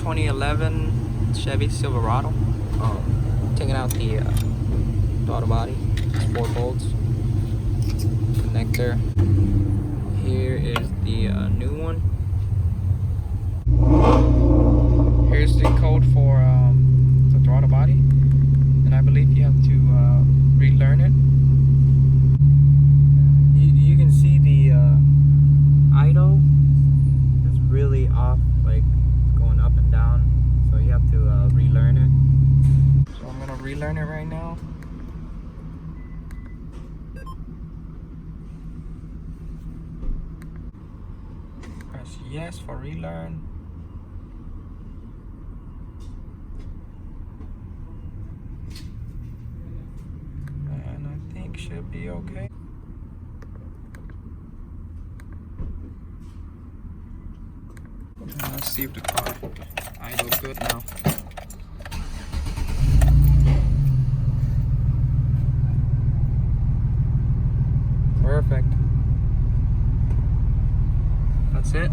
2011 Chevy Silverado. Taking out the throttle body, 4 bolts, connector. Here is the new one. Here's the code for the throttle body, and I believe you have to relearn it. You can see the idle is really off, like going up and down, so you have to relearn it. So I'm gonna relearn it right now. Press yes for relearn. And I think should be okay. Let's see if the car idle good now. Perfect. That's it.